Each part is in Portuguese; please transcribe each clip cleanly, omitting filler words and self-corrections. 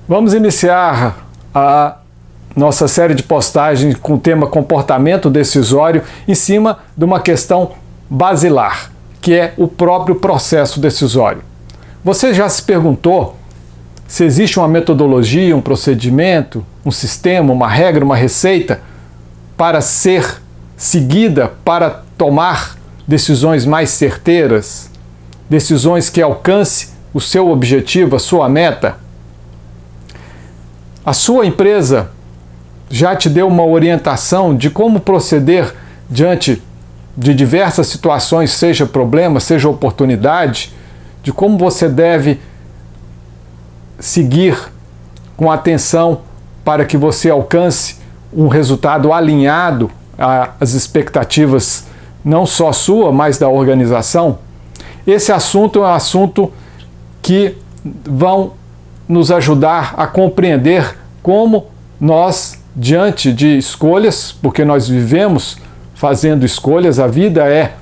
Vamos iniciar a nossa série de postagens com o tema comportamento decisório em cima de uma questão basilar, que é o próprio processo decisório. Você já se perguntou se existe uma metodologia, um procedimento, um sistema, uma regra, uma receita para ser seguida para tomar decisões mais certeiras, decisões que alcance o seu objetivo, a sua meta? A sua empresa já te deu uma orientação de como proceder diante de diversas situações, seja problema, seja oportunidade, de como você deve seguir com atenção para que você alcance um resultado alinhado às expectativas não só sua, mas da organização? Esse assunto é um assunto que vão nos ajudar a compreender como nós, diante de escolhas, porque nós vivemos fazendo escolhas, a vida é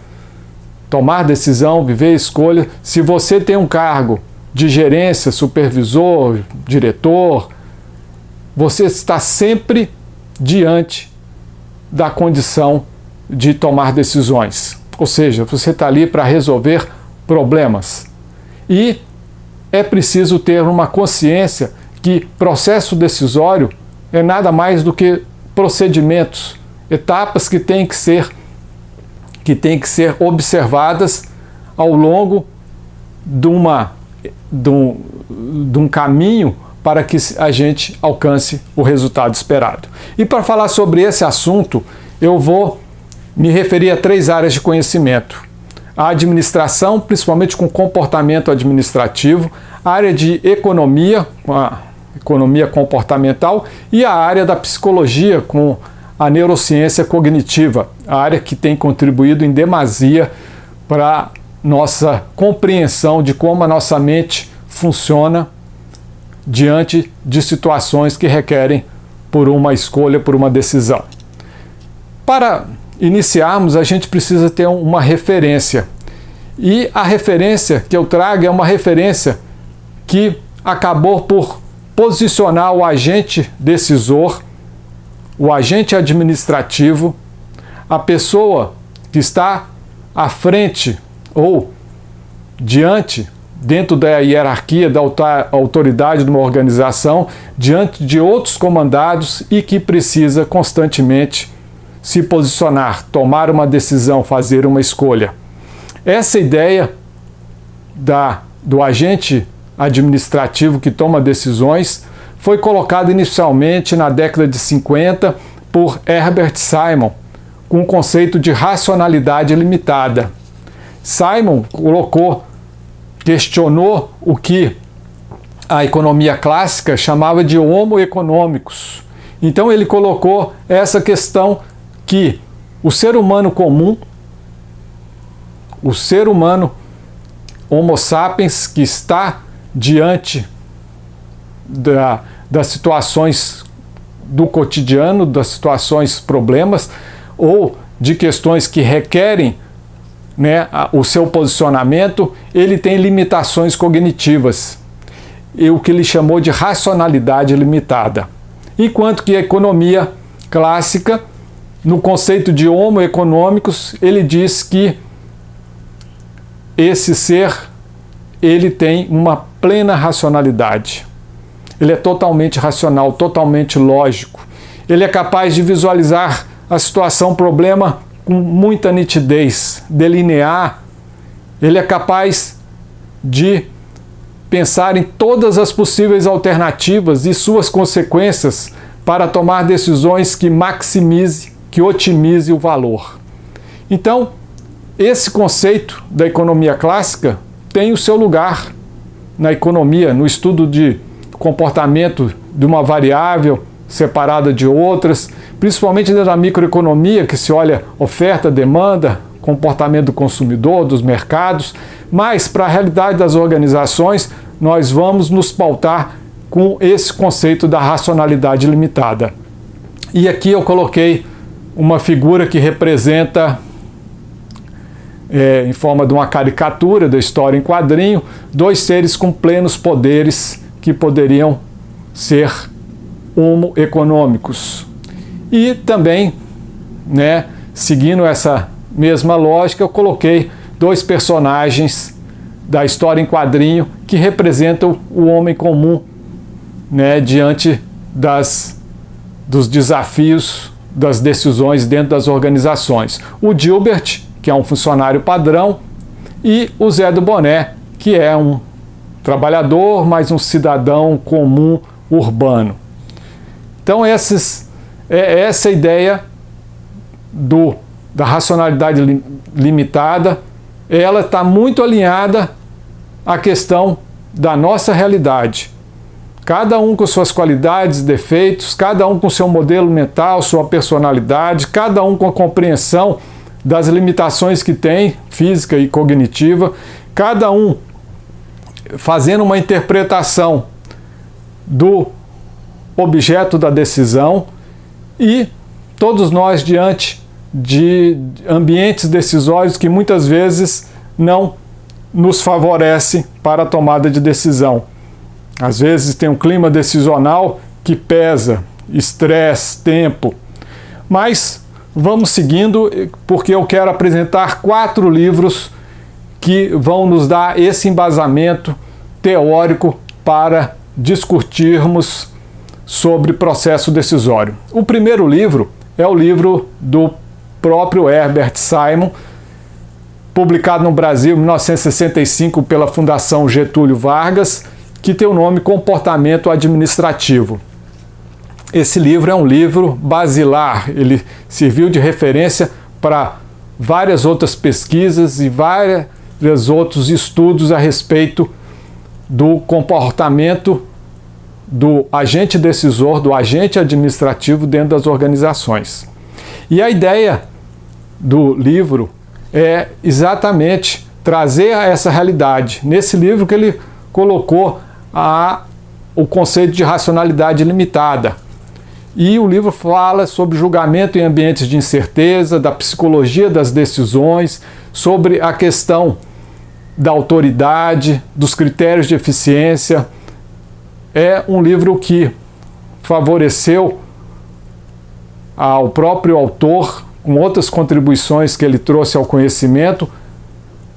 tomar decisão, viver escolha. Se você tem um cargo de gerência, supervisor, diretor, você está sempre diante da condição de tomar decisões. Ou seja, você está ali para resolver problemas. E é preciso ter uma consciência que processo decisório é nada mais do que procedimentos, etapas que têm que ser observadas ao longo de um caminho para que a gente alcance o resultado esperado. E para falar sobre esse assunto, eu vou me referir a 3 áreas de conhecimento: a administração, principalmente com comportamento administrativo, a área de economia, com a economia comportamental, e a área da psicologia, com a neurociência cognitiva, a área que tem contribuído em demasia para nossa compreensão de como a nossa mente funciona diante de situações que requerem por uma escolha, por uma decisão. Para iniciarmos, a gente precisa ter uma referência. E a referência que eu trago é uma referência que acabou por posicionar o agente decisor, o agente administrativo, a pessoa que está à frente ou diante, dentro da hierarquia da autoridade de uma organização, diante de outros comandados e que precisa constantemente se posicionar, tomar uma decisão, fazer uma escolha. Essa ideia do agente administrativo que toma decisões foi colocada inicialmente na década de 50 por Herbert Simon, com o conceito de racionalidade limitada. Simon questionou o que a economia clássica chamava de homo economicus. Então ele colocou essa questão que o ser humano comum, o ser humano Homo sapiens, que está diante das situações do cotidiano, das situações problemas, ou de questões que requerem, o seu posicionamento, ele tem limitações cognitivas, e o que ele chamou de racionalidade limitada. Enquanto que a economia clássica, no conceito de homo economicus, ele diz que esse ser, ele tem uma plena racionalidade. Ele é totalmente racional, totalmente lógico. Ele é capaz de visualizar a situação, problema com muita nitidez, delinear. Ele é capaz de pensar em todas as possíveis alternativas e suas consequências para tomar decisões que maximize, que otimize o valor. Então, esse conceito da economia clássica tem o seu lugar na economia, no estudo de comportamento de uma variável separada de outras, principalmente dentro da microeconomia, que se olha oferta, demanda, comportamento do consumidor, dos mercados, mas para a realidade das organizações, nós vamos nos pautar com esse conceito da racionalidade limitada. E aqui eu coloquei uma figura que representa, em forma de uma caricatura da história em quadrinho, 2 seres com plenos poderes que poderiam ser homo econômicos. E também, né, seguindo essa mesma lógica, eu coloquei dois personagens da história em quadrinho que representam o homem comum, né, diante dos desafios, das decisões dentro das organizações. O Gilbert, que é um funcionário padrão, e o Zé do Boné, que é um trabalhador, mas um cidadão comum urbano. Então essa ideia da racionalidade limitada, ela está muito alinhada à questão da nossa realidade. Cada um com suas qualidades, defeitos, cada um com seu modelo mental, sua personalidade, cada um com a compreensão das limitações que tem, física e cognitiva, cada um fazendo uma interpretação do objeto da decisão, e todos nós diante de ambientes decisórios que muitas vezes não nos favorecem para a tomada de decisão. Às vezes tem um clima decisional que pesa, estresse, tempo. Mas vamos seguindo, porque eu quero apresentar 4 livros que vão nos dar esse embasamento teórico para discutirmos sobre processo decisório. O primeiro livro é o livro do próprio Herbert Simon, publicado no Brasil em 1965 pela Fundação Getúlio Vargas, que tem o nome Comportamento Administrativo. Esse livro é um livro basilar, ele serviu de referência para várias outras pesquisas e vários outros estudos a respeito do comportamento do agente decisor, do agente administrativo dentro das organizações. E a ideia do livro é exatamente trazer essa realidade. Nesse livro que ele colocou o conceito de racionalidade limitada. E o livro fala sobre julgamento em ambientes de incerteza, da psicologia das decisões, sobre a questão da autoridade, dos critérios de eficiência. É um livro que favoreceu ao próprio autor, com outras contribuições que ele trouxe ao conhecimento,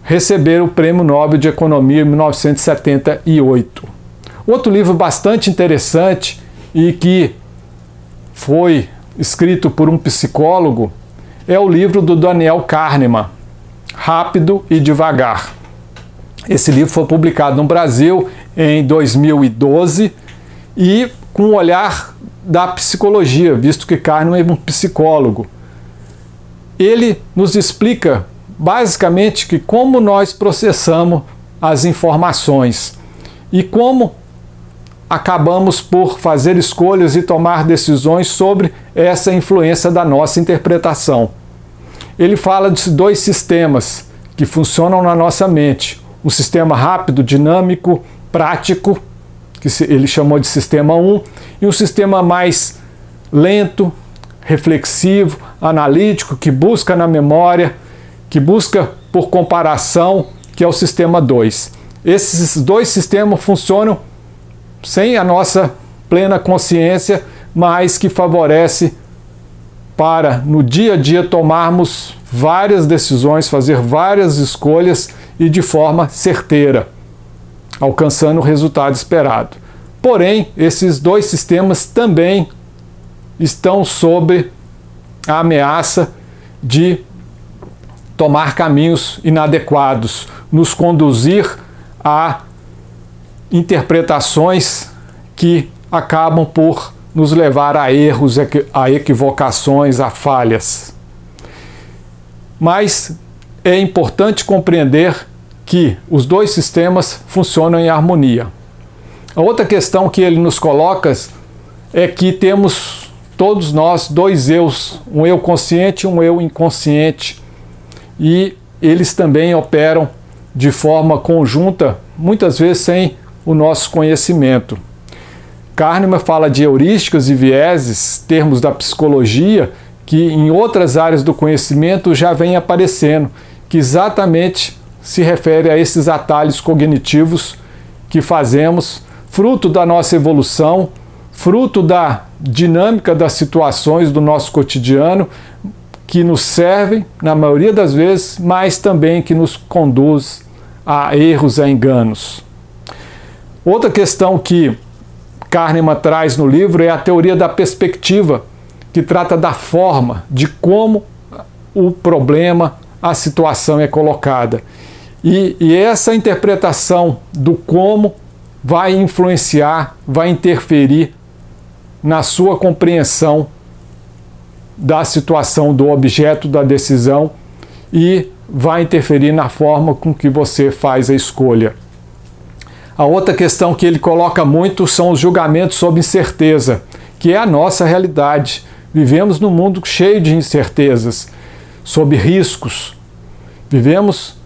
receber o Prêmio Nobel de Economia em 1978. Outro livro bastante interessante e que foi escrito por um psicólogo é o livro do Daniel Kahneman, Rápido e Devagar. Esse livro foi publicado no Brasil em 2012 e com um olhar da psicologia, visto que Kahneman é um psicólogo. Ele nos explica basicamente que como nós processamos as informações e como acabamos por fazer escolhas e tomar decisões sobre essa influência da nossa interpretação. Ele fala de 2 sistemas que funcionam na nossa mente. Um sistema rápido, dinâmico, prático, que ele chamou de sistema 1, e um sistema mais lento, reflexivo, analítico, que busca na memória, que busca por comparação, que é o sistema 2. Esses 2 sistemas funcionam sem a nossa plena consciência, mas que favorece para, no dia a dia, tomarmos várias decisões, fazer várias escolhas e de forma certeira, alcançando o resultado esperado. Porém, esses 2 sistemas também estão sob a ameaça de tomar caminhos inadequados, nos conduzir a interpretações que acabam por nos levar a erros, a equivocações, a falhas. Mas é importante compreender que os 2 sistemas funcionam em harmonia. A outra questão que ele nos coloca é que temos todos nós 2 eus, um eu consciente e um eu inconsciente, e eles também operam de forma conjunta, muitas vezes sem o nosso conhecimento. Kahneman fala de heurísticas e vieses, termos da psicologia, que em outras áreas do conhecimento já vem aparecendo, que exatamente se refere a esses atalhos cognitivos que fazemos, fruto da nossa evolução, fruto da dinâmica das situações do nosso cotidiano, que nos servem, na maioria das vezes, mas também que nos conduz a erros, a enganos. Outra questão que Kahneman traz no livro é a teoria da perspectiva, que trata da forma, de como o problema, a situação é colocada. E essa interpretação do como vai influenciar, vai interferir na sua compreensão da situação, do objeto da decisão e vai interferir na forma com que você faz a escolha. A outra questão que ele coloca muito são os julgamentos sob incerteza, que é a nossa realidade. Vivemos num mundo cheio de incertezas, sob riscos. Vivemos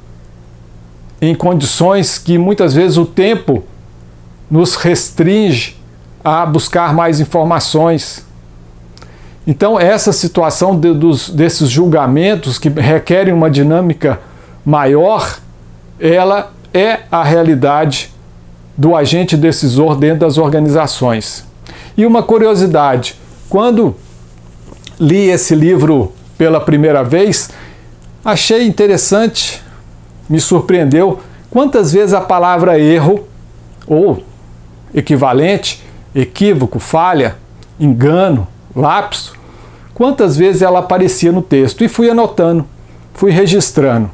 em condições que muitas vezes o tempo nos restringe a buscar mais informações. Então essa situação desses julgamentos que requerem uma dinâmica maior, ela é a realidade do agente decisor dentro das organizações. E uma curiosidade, quando li esse livro pela primeira vez, achei interessante, me surpreendeu quantas vezes a palavra erro, ou equivalente, equívoco, falha, engano, lapso, quantas vezes ela aparecia no texto. E fui anotando, fui registrando.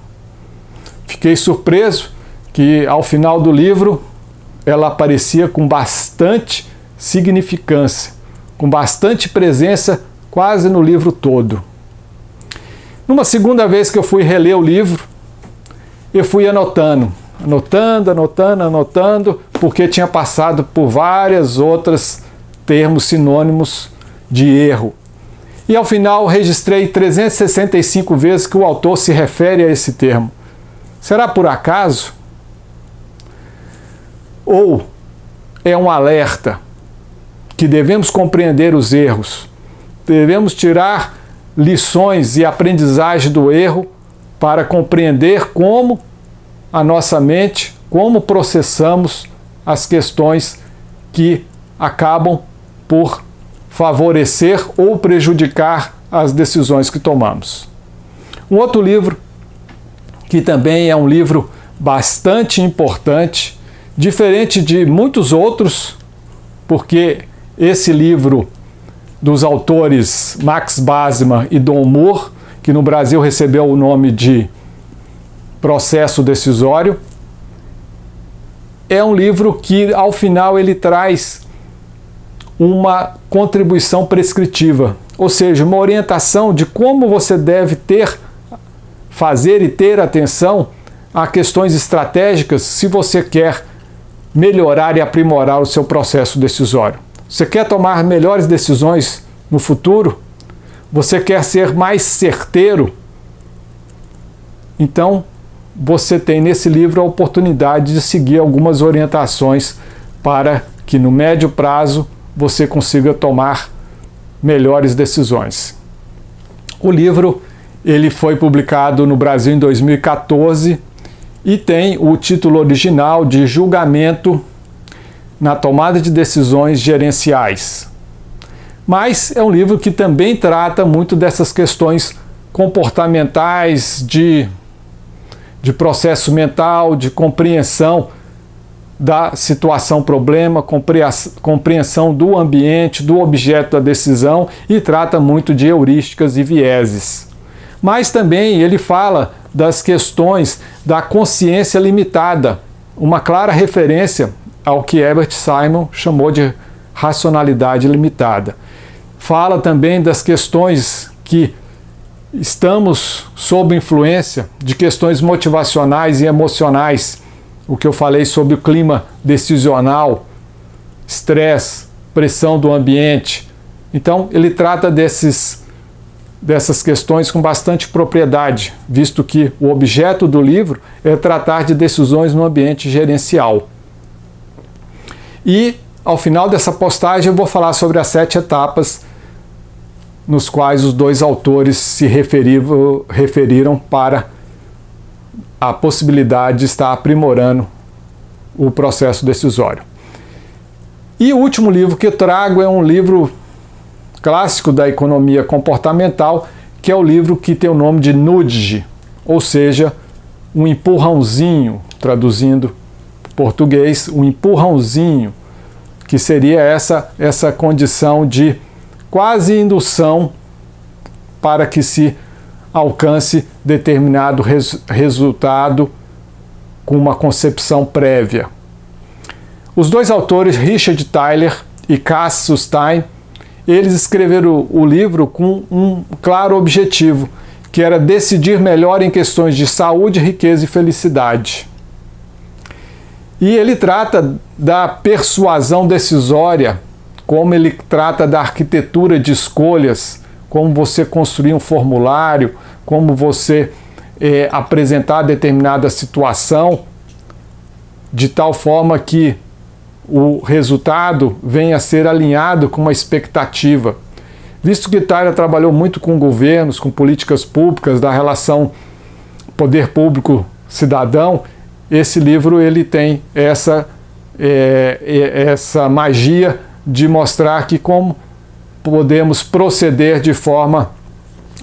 Fiquei surpreso que ao final do livro ela aparecia com bastante significância, com bastante presença quase no livro todo. Numa segunda vez que eu fui reler o livro, eu fui anotando, porque tinha passado por várias outras termos sinônimos de erro. E ao final registrei 365 vezes que o autor se refere a esse termo. Será por acaso? Ou é um alerta que devemos compreender os erros, devemos tirar lições e aprendizagem do erro para compreender como a nossa mente, como processamos as questões que acabam por favorecer ou prejudicar as decisões que tomamos. Um outro livro, que também é um livro bastante importante, diferente de muitos outros, porque esse livro dos autores Max Bazman e Don Moore, que no Brasil recebeu o nome de Processo Decisório, é um livro que ao final ele traz uma contribuição prescritiva, ou seja, uma orientação de como você deve fazer e ter atenção a questões estratégicas se você quer melhorar e aprimorar o seu processo decisório. Você quer tomar melhores decisões no futuro? Você quer ser mais certeiro? Então, você tem nesse livro a oportunidade de seguir algumas orientações para que no médio prazo você consiga tomar melhores decisões. O livro ele foi publicado no Brasil em 2014 e tem o título original de Julgamento na Tomada de Decisões Gerenciais. Mas é um livro que também trata muito dessas questões comportamentais, de processo mental, de compreensão da situação problema, compreensão do ambiente, do objeto da decisão e trata muito de heurísticas e vieses. Mas também ele fala das questões da consciência limitada, uma clara referência ao que Herbert Simon chamou de racionalidade limitada. Fala também das questões que estamos sob influência de questões motivacionais e emocionais, o que eu falei sobre o clima decisional, estresse, pressão do ambiente. Então, ele trata dessas questões com bastante propriedade, visto que o objeto do livro é tratar de decisões no ambiente gerencial. E, ao final dessa postagem, eu vou falar sobre as 7 etapas nos quais os dois autores se referiram para a possibilidade de estar aprimorando o processo decisório. E o último livro que eu trago é um livro clássico da economia comportamental, que é o livro que tem o nome de nudge, ou seja, um empurrãozinho, traduzindo português, um empurrãozinho, que seria essa condição de quase indução para que se alcance determinado resultado com uma concepção prévia. Os dois autores, Richard Thaler e Cass Sunstein, eles escreveram o livro com um claro objetivo, que era decidir melhor em questões de saúde, riqueza e felicidade. E ele trata da persuasão decisória, como ele trata da arquitetura de escolhas, como você construir um formulário, como você apresentar determinada situação, de tal forma que o resultado venha a ser alinhado com uma expectativa. Visto que Thaler trabalhou muito com governos, com políticas públicas, da relação poder público-cidadão, esse livro ele tem essa magia de mostrar que como podemos proceder de forma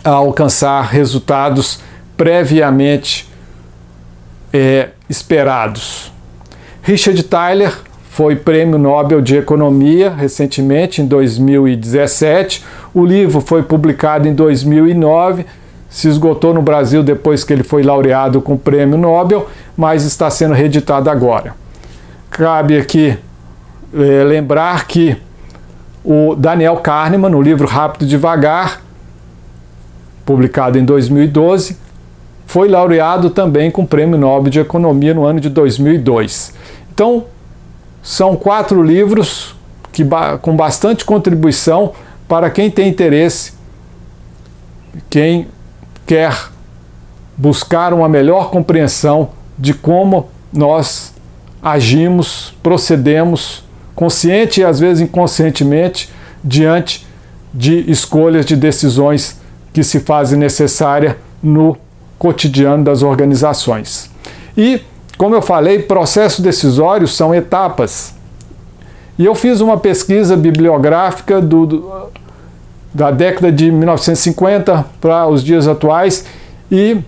a alcançar resultados previamente esperados. Richard Thaler foi Prêmio Nobel de Economia recentemente, em 2017. O livro foi publicado em 2009, se esgotou no Brasil depois que ele foi laureado com o Prêmio Nobel, mas está sendo reeditado agora. Cabe aqui lembrar que o Daniel Kahneman, no livro Rápido e Devagar, publicado em 2012, foi laureado também com o Prêmio Nobel de Economia no ano de 2002. Então, são 4 livros com bastante contribuição para quem tem interesse, quem quer buscar uma melhor compreensão de como nós agimos, procedemos, consciente e às vezes inconscientemente, diante de escolhas, de decisões que se fazem necessárias no cotidiano das organizações. E, como eu falei, processos decisórios são etapas. E eu fiz uma pesquisa bibliográfica da década de 1950 para os dias atuais e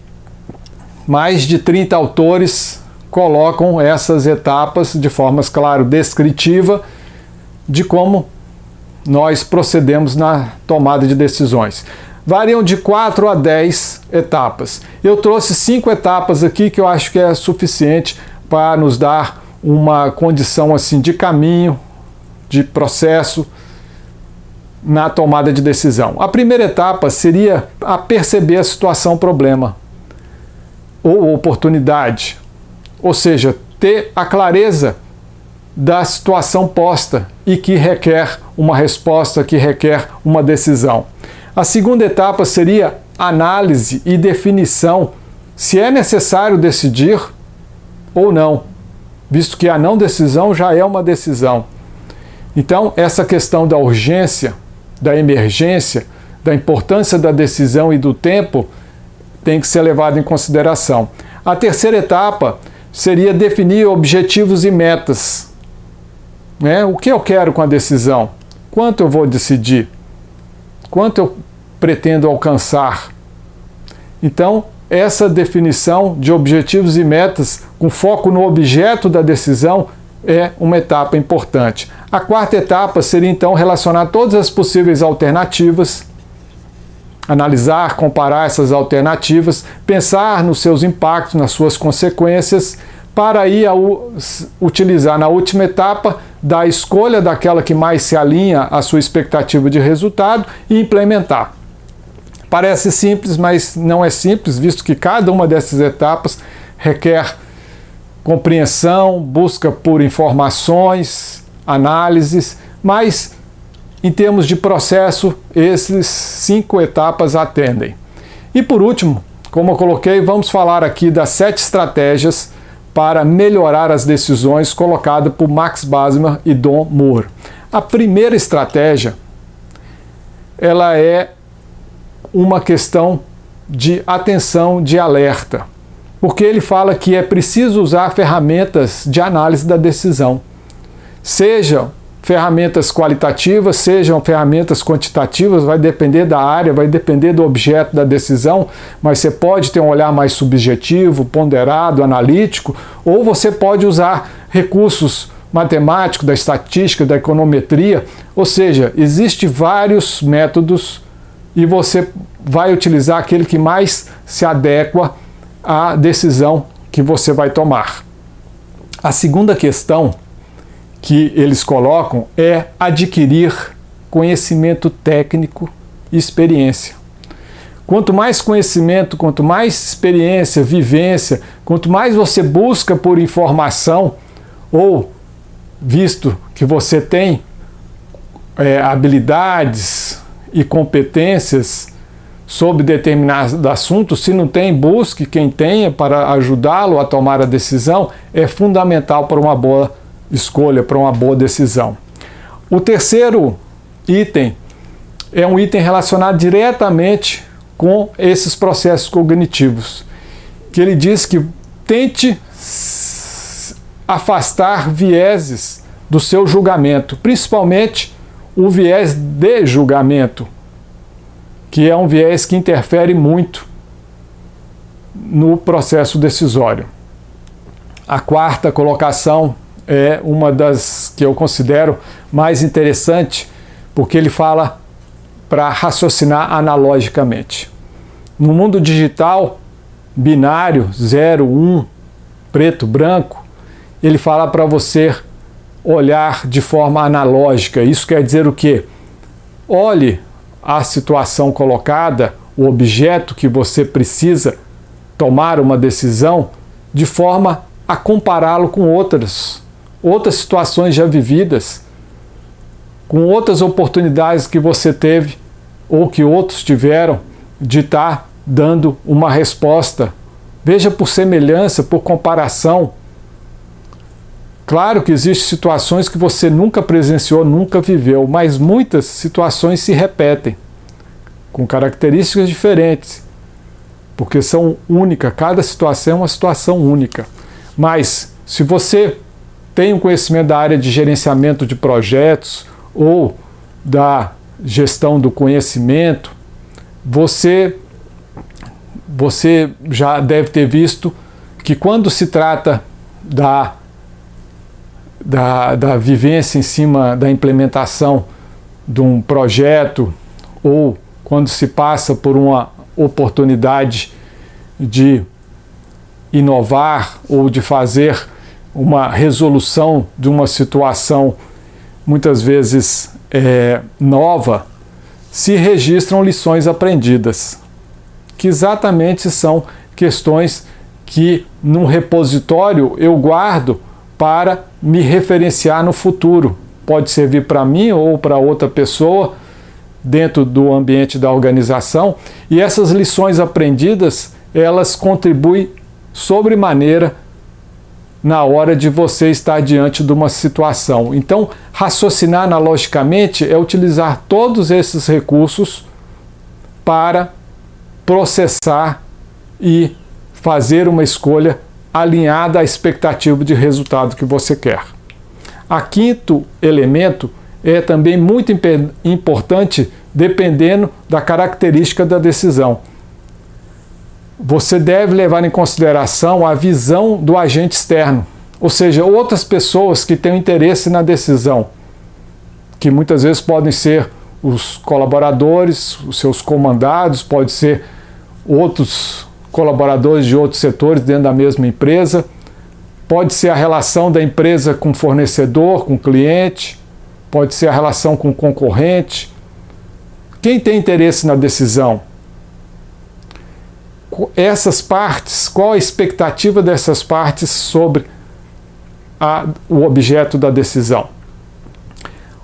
mais de 30 autores colocam essas etapas de forma, claro, descritiva de como nós procedemos na tomada de decisões. Variam de 4 a 10 etapas. Eu trouxe 5 etapas aqui que eu acho que é suficiente para nos dar uma condição assim de caminho, de processo na tomada de decisão. A primeira etapa seria a perceber a situação problema ou oportunidade, ou seja, ter a clareza da situação posta e que requer uma resposta, que requer uma decisão. A segunda etapa seria análise e definição se é necessário decidir ou não, visto que a não decisão já é uma decisão. Então, essa questão da urgência, da emergência, da importância da decisão e do tempo tem que ser levada em consideração. A terceira etapa seria definir objetivos e metas. O que eu quero com a decisão? Quanto eu vou decidir? Quanto eu pretendo alcançar? Então, essa definição de objetivos e metas com foco no objeto da decisão é uma etapa importante. A quarta etapa seria, então, relacionar todas as possíveis alternativas, analisar, comparar essas alternativas, pensar nos seus impactos, nas suas consequências, para aí utilizar na última etapa da escolha daquela que mais se alinha à sua expectativa de resultado e implementar. Parece simples, mas não é simples, visto que cada uma dessas etapas requer compreensão, busca por informações, análises, mas em termos de processo, esses 5 etapas atendem. E por último, como eu coloquei, vamos falar aqui das 7 estratégias para melhorar as decisões colocadas por Max Bazemore e Don Moore. A primeira estratégia, ela é uma questão de atenção, de alerta, porque ele fala que é preciso usar ferramentas de análise da decisão, seja ferramentas qualitativas, sejam ferramentas quantitativas, vai depender da área, vai depender do objeto da decisão, mas você pode ter um olhar mais subjetivo, ponderado, analítico, ou você pode usar recursos matemáticos, da estatística, da econometria, ou seja, existem vários métodos e você vai utilizar aquele que mais se adequa à decisão que você vai tomar. A segunda questão que eles colocam é adquirir conhecimento técnico e experiência. Quanto mais conhecimento, quanto mais experiência, vivência, quanto mais você busca por informação, ou visto que você tem habilidades e competências sobre determinados assuntos, se não tem, busque quem tenha para ajudá-lo a tomar a decisão, é fundamental para uma boa escolha, para uma boa decisão. O terceiro item é um item relacionado diretamente com esses processos cognitivos, que ele diz que tente afastar vieses do seu julgamento, principalmente o viés de julgamento, que é um viés que interfere muito no processo decisório. A quarta colocação é uma das que eu considero mais interessante, porque ele fala para raciocinar analogicamente. No mundo digital, binário, 0, 1, preto, branco, ele fala para você olhar de forma analógica. Isso quer dizer o quê? Olhe a situação colocada, o objeto que você precisa tomar uma decisão, de forma a compará-lo com outras situações já vividas, com outras oportunidades que você teve ou que outros tiveram de estar dando uma resposta. Veja por semelhança, por comparação. Claro que existem situações que você nunca presenciou, nunca viveu, mas muitas situações se repetem, com características diferentes, porque são únicas, cada situação é uma situação única. Mas se você tem um conhecimento da área de gerenciamento de projetos ou da gestão do conhecimento, você já deve ter visto que quando se trata da vivência em cima da implementação de um projeto, ou quando se passa por uma oportunidade de inovar ou de fazer uma resolução de uma situação muitas vezes nova, se registram lições aprendidas, que exatamente são questões que num repositório eu guardo para me referenciar no futuro. Pode servir para mim ou para outra pessoa dentro do ambiente da organização, e essas lições aprendidas, elas contribuem sobremaneira na hora de você estar diante de uma situação. Então, raciocinar analogicamente é utilizar todos esses recursos para processar e fazer uma escolha alinhada à expectativa de resultado que você quer. A quinto elemento é também muito importante, dependendo da característica da decisão. Você deve levar em consideração a visão do agente externo, ou seja, outras pessoas que têm interesse na decisão, que muitas vezes podem ser os colaboradores, os seus comandados, pode ser outros colaboradores de outros setores dentro da mesma empresa, pode ser a relação da empresa com o fornecedor, com o cliente, pode ser a relação com o concorrente. Quem tem interesse na decisão? Essas partes, qual a expectativa dessas partes sobre o objeto da decisão?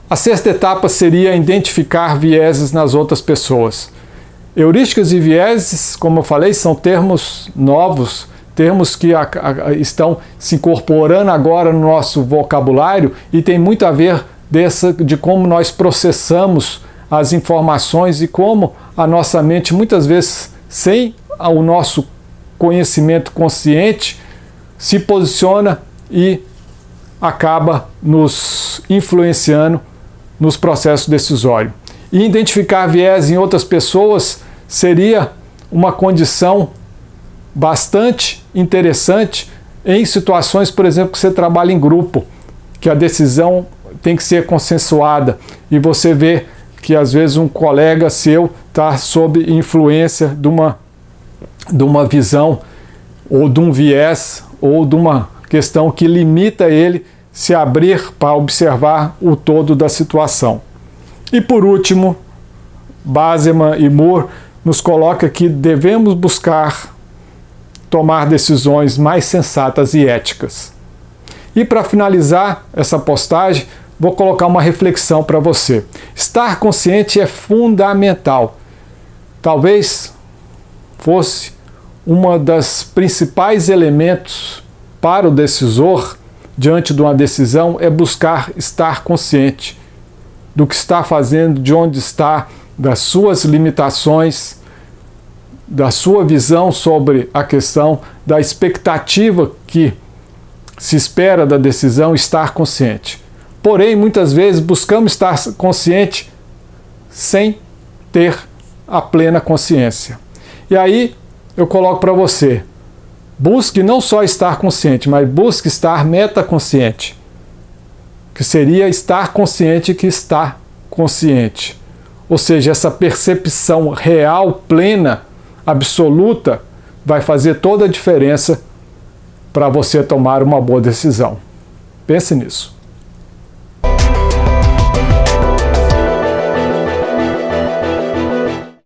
A sexta etapa seria identificar vieses nas outras pessoas. Heurísticas e vieses, como eu falei, são termos novos, termos que estão se incorporando agora no nosso vocabulário e tem muito a ver de como nós processamos as informações e como a nossa mente, muitas vezes, sem o nosso conhecimento consciente, se posiciona e acaba nos influenciando nos processos decisórios. E identificar viés em outras pessoas seria uma condição bastante interessante em situações, por exemplo, que você trabalha em grupo, que a decisão tem que ser consensuada e você vê que às vezes um colega seu está sob influência de uma visão ou de um viés ou de uma questão que limita ele se abrir para observar o todo da situação. E por último, Bauman e Moore nos coloca que devemos buscar tomar decisões mais sensatas e éticas. E para finalizar essa postagem, vou colocar uma reflexão para você. Estar consciente é fundamental. Talvez fosse uma das principais elementos para o decisor diante de uma decisão é buscar estar consciente do que está fazendo, de onde está, das suas limitações, da sua visão sobre a questão, da expectativa que se espera da decisão, estar consciente. Porém, muitas vezes buscamos estar consciente sem ter a plena consciência. E aí eu coloco para você, busque não só estar consciente, mas busque estar metaconsciente, que seria estar consciente que está consciente. Ou seja, essa percepção real, plena, absoluta, vai fazer toda a diferença para você tomar uma boa decisão. Pense nisso.